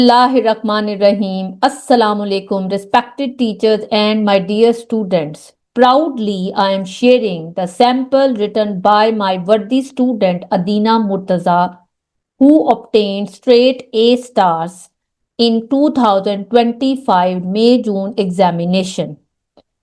Bismillahirrahmanirrahim. Assalamu alaikum, respected teachers and my dear students. Proudly, I am sharing the sample written by my worthy student Adina Murtaza, who obtained straight A stars in 2025 May June examination.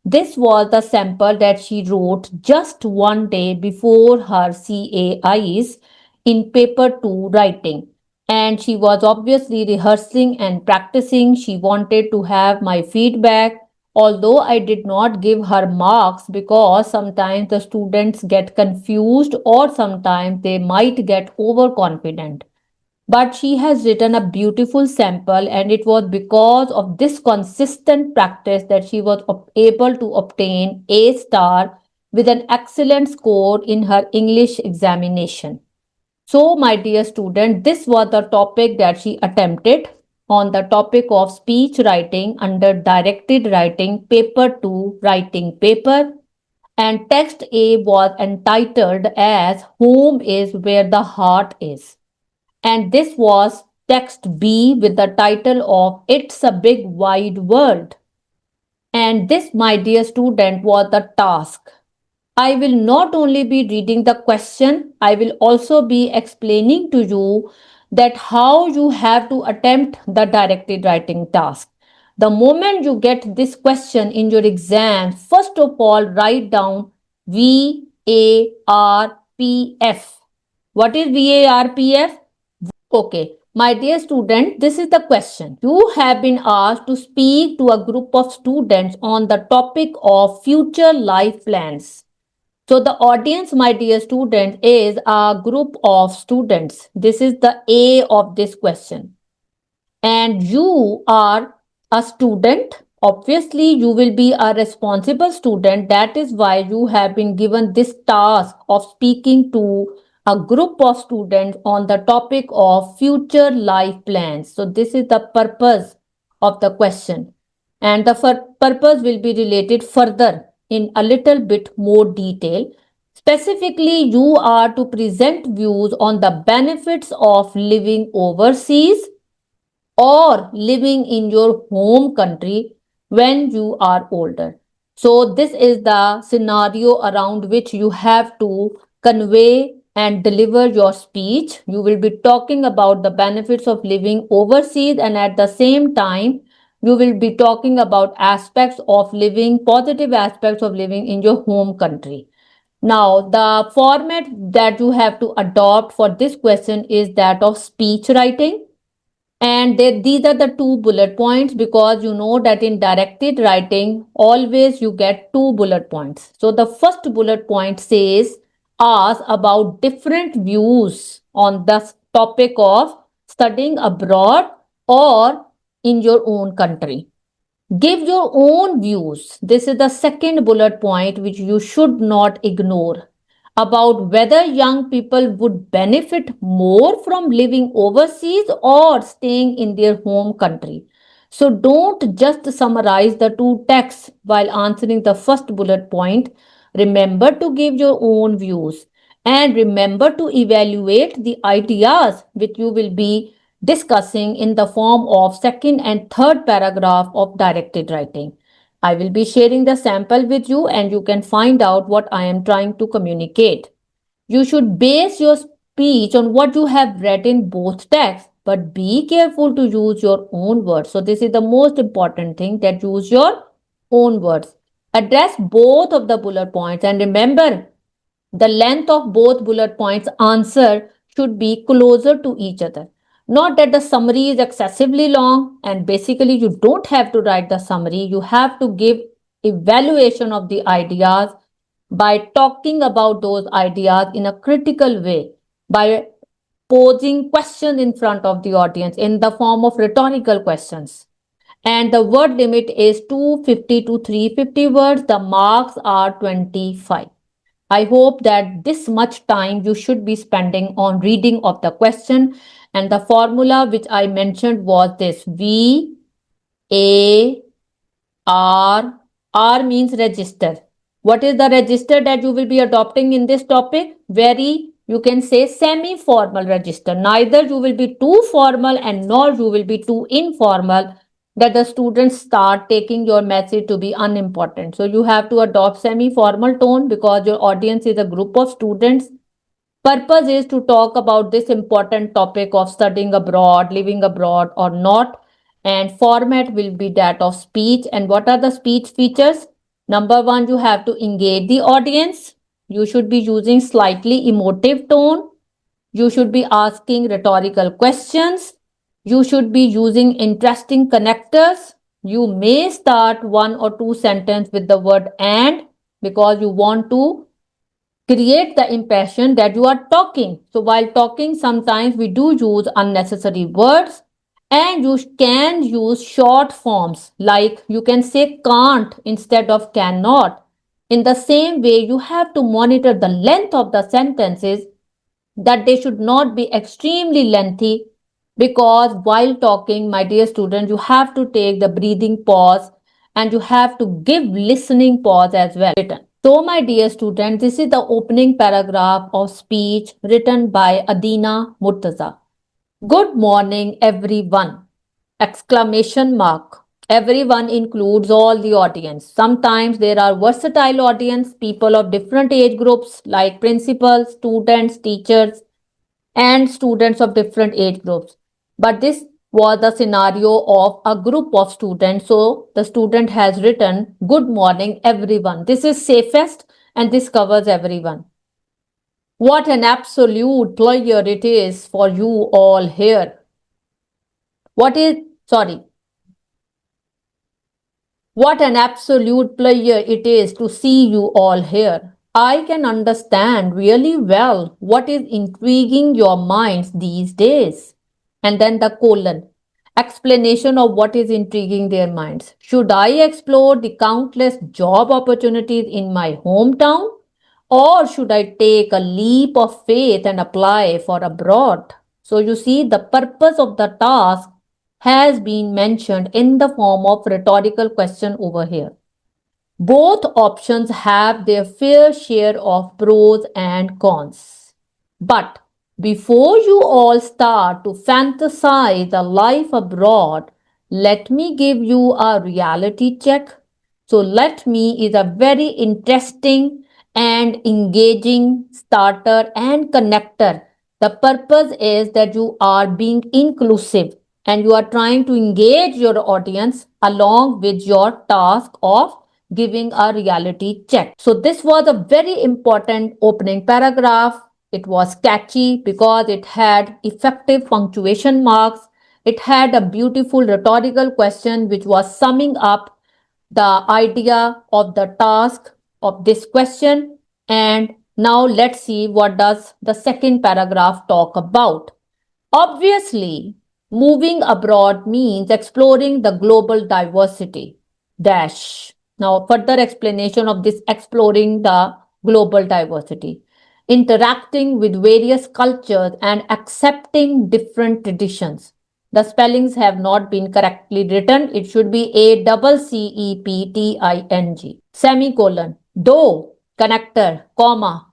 This was the sample that she wrote just one day before her CAIs in paper 2 writing. And she was obviously rehearsing and practicing. She wanted to have my feedback, although I did not give her marks because sometimes the students get confused or sometimes they might get overconfident. But she has written a beautiful sample, and it was because of this consistent practice that she was able to obtain A star with an excellent score in her English examination. So, my dear student, this was the topic that she attempted on the topic of speech writing under directed writing, paper 2, writing paper. And text A was entitled as Home is Where the Heart Is. And this was text B with the title of It's a Big Wide World. And this, my dear student, was the task. I will not only be reading the question, I will also be explaining to you that how you have to attempt the directed writing task. The moment you get this question in your exam, first of all, write down VARPF. What is VARPF? Okay, my dear student, this is the question. You have been asked to speak to a group of students on the topic of future life plans. So, the audience, my dear student, is a group of students. This is the A of this question. And you are a student. Obviously, you will be a responsible student. That is why you have been given this task of speaking to a group of students on the topic of future life plans. So, this is the purpose of the question. And the purpose will be related further in a little bit more detail. Specifically, you are to present views on the benefits of living overseas or living in your home country when you are older. So, this is the scenario around which you have to convey and deliver your speech. You will be talking about the benefits of living overseas, and at the same time, you will be talking about aspects of living, positive aspects of living in your home country. Now, the format that you have to adopt for this question is that of speech writing, and these are the two bullet points, because you know that in directed writing always you get two bullet points. So the first bullet point says ask about different views on the topic of studying abroad or in your own country. Give your own views. This is the second bullet point which you should not ignore, about whether young people would benefit more from living overseas or staying in their home country. So don't just summarize the two texts while answering the first bullet point. Remember to give your own views, and remember to evaluate the ideas which you will be discussing in the form of second and third paragraph of directed writing. I will be sharing the sample with you and you can find out what I am trying to communicate. You should base your speech on what you have read in both texts, but be careful to use your own words. So, this is the most important thing, that use your own words. Address both of the bullet points, and remember, the length of both bullet points answer should be closer to each other. Not that the summary is excessively long, and basically you don't have to write the summary. You have to give evaluation of the ideas by talking about those ideas in a critical way, by posing questions in front of the audience in the form of rhetorical questions. And the word limit is 250 to 350 words. The marks are 25. I hope that this much time you should be spending on reading of the question, and the formula which I mentioned was this: VAR. R means register. What is the register that you will be adopting in this topic? Very you can say semi-formal register. Neither you will be too formal and nor you will be too informal that the students start taking your message to be unimportant. So you have to adopt semi-formal tone because your audience is a group of students. Purpose is to talk about this important topic of studying abroad, living abroad or not. And format will be that of speech. And what are the speech features? Number one, you have to engage the audience. You should be using slightly emotive tone. You should be asking rhetorical questions. You should be using interesting connectors. You may start one or two sentences with the word and because you want to create the impression that you are talking. So while talking, sometimes we do use unnecessary words and you can use short forms like you can say can't instead of cannot. In the same way, you have to monitor the length of the sentences that they should not be extremely lengthy because while talking, my dear student, you have to take the breathing pause and you have to give listening pause as well. So, my dear student, this is the opening paragraph of speech written by Adina Murtaza. Good morning, everyone! Exclamation mark. Everyone includes all the audience. Sometimes there are versatile audience, people of different age groups like principals, students, teachers, and students of different age groups. But this was the scenario of a group of students. So the student has written, Good morning, everyone. This is safest and this covers everyone. What an absolute pleasure it is for you all here. What an absolute pleasure it is to see you all here. I can understand really well what is intriguing your minds these days. And then the colon. Explanation of what is intriguing their minds. Should I explore the countless job opportunities in my hometown? Or should I take a leap of faith and apply for abroad? So you see, the purpose of the task has been mentioned in the form of rhetorical question over here. Both options have their fair share of pros and cons. But before you all start to fantasize a life abroad, let me give you a reality check. So, let me is a very interesting and engaging starter and connector. The purpose is that you are being inclusive and you are trying to engage your audience along with your task of giving a reality check. So, this was a very important opening paragraph. It was catchy because it had effective punctuation marks. It had a beautiful rhetorical question which was summing up the idea of the task of this question. And now let's see what does the second paragraph talk about. Obviously, moving abroad means exploring the global diversity. Dash. Now, further explanation of this exploring the global diversity. Interacting with various cultures and accepting different traditions. The spellings have not been correctly written. It should be ACCEPTING. Semicolon. Though, connector, comma,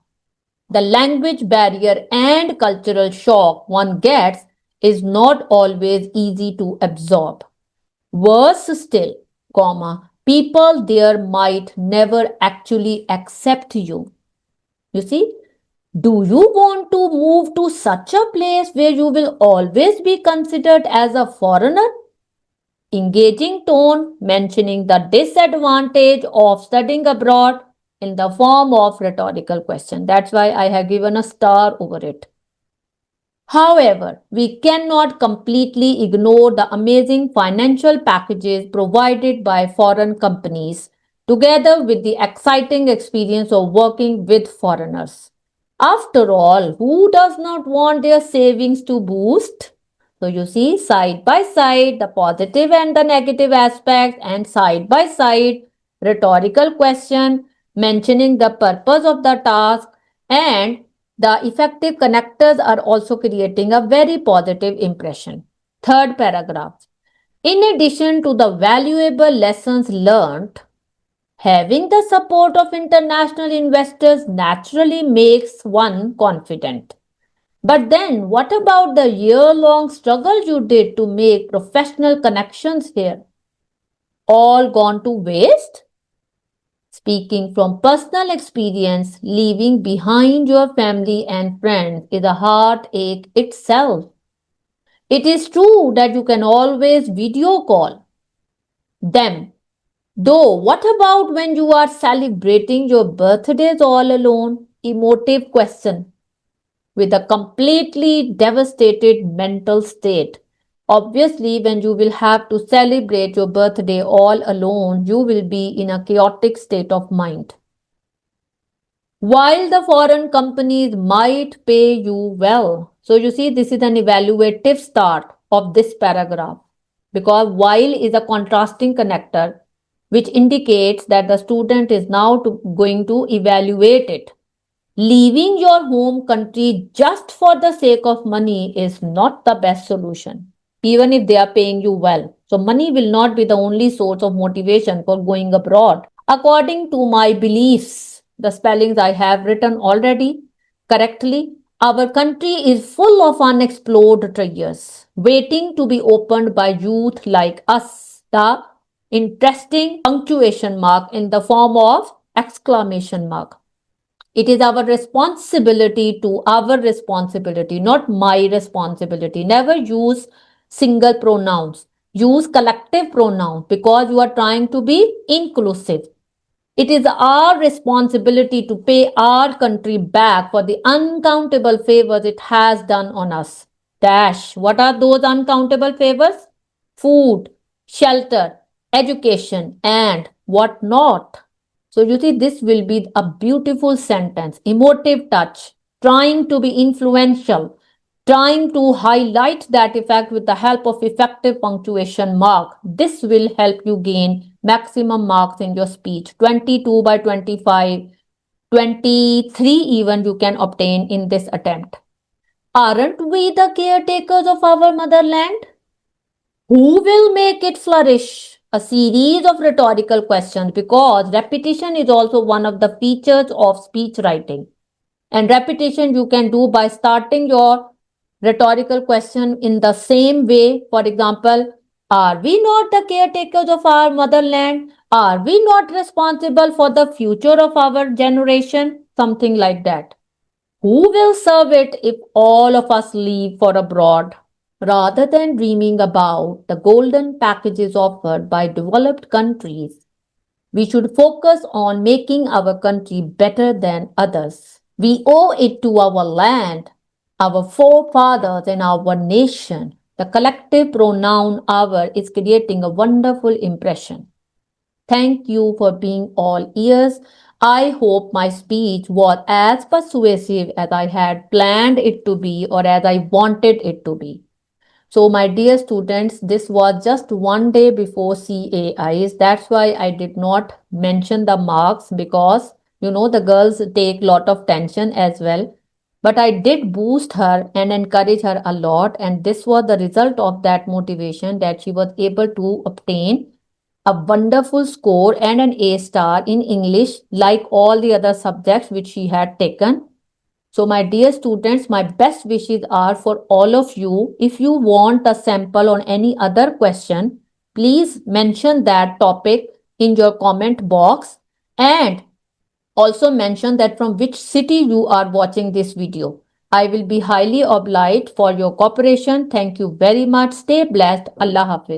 the language barrier and cultural shock one gets is not always easy to absorb. Worse still, comma, people there might never actually accept you. You see, do you want to move to such a place where you will always be considered as a foreigner? Engaging tone mentioning the disadvantage of studying abroad in the form of rhetorical question. That's why I have given a star over it. However, we cannot completely ignore the amazing financial packages provided by foreign companies, together with the exciting experience of working with foreigners. After all, who does not want their savings to boost? So you see, side by side, the positive and the negative aspects, and side by side, rhetorical question mentioning the purpose of the task, and the effective connectors are also creating a very positive impression. Third paragraph. In addition to the valuable lessons learned, Having the support of international investors naturally makes one confident. But then, what about the year long struggle you did to make professional connections here? All gone to waste? Speaking from personal experience, leaving behind your family and friends is a heartache itself. It is true that you can always video call them. Though, what about when you are celebrating your birthdays all alone? Emotive question with a completely devastated mental state. Obviously, when you will have to celebrate your birthday all alone, you will be in a chaotic state of mind. While the foreign companies might pay you well. So, you see, this is an evaluative start of this paragraph because while is a contrasting connector which indicates that the student is now going to evaluate it. Leaving your home country just for the sake of money is not the best solution, even if they are paying you well. So, money will not be the only source of motivation for going abroad. According to my beliefs, the spellings I have written already correctly, our country is full of unexplored treasures waiting to be opened by youth like us. The interesting punctuation mark in the form of exclamation mark. It is our responsibility, not my responsibility. Never use single pronouns. Use collective pronouns because you are trying to be inclusive. It is our responsibility to pay our country back for the uncountable favors it has done on us. Dash. What are those uncountable favors? Food, shelter, education, and what not. So you see, this will be a beautiful sentence, emotive touch, trying to be influential, trying to highlight that effect with the help of effective punctuation mark. This will help you gain maximum marks in your speech. 22 by 25, 23 even you can obtain in this attempt. Aren't we the caretakers of our motherland? Who will make it flourish? A series of rhetorical questions because repetition is also one of the features of speech writing. And repetition you can do by starting your rhetorical question in the same way. For example, are we not the caretakers of our motherland? Are we not responsible for the future of our generation? Something like that. Who will serve it if all of us leave for abroad? Rather than dreaming about the golden packages offered by developed countries, we should focus on making our country better than others. We owe it to our land, our forefathers, and our nation. The collective pronoun our is creating a wonderful impression. Thank you for being all ears. I hope my speech was as persuasive as I had planned it to be or as I wanted it to be. So, my dear students, this was just one day before CAIs. That's why I did not mention the marks because the girls take lot of tension as well. But I did boost her and encourage her a lot, and this was the result of that motivation that she was able to obtain a wonderful score and an A star in English, like all the other subjects which she had taken. So, my dear students, my best wishes are for all of you. If you want a sample on any other question, please mention that topic in your comment box and also mention that from which city you are watching this video. I will be highly obliged for your cooperation. Thank you very much. Stay blessed. Allah Hafiz.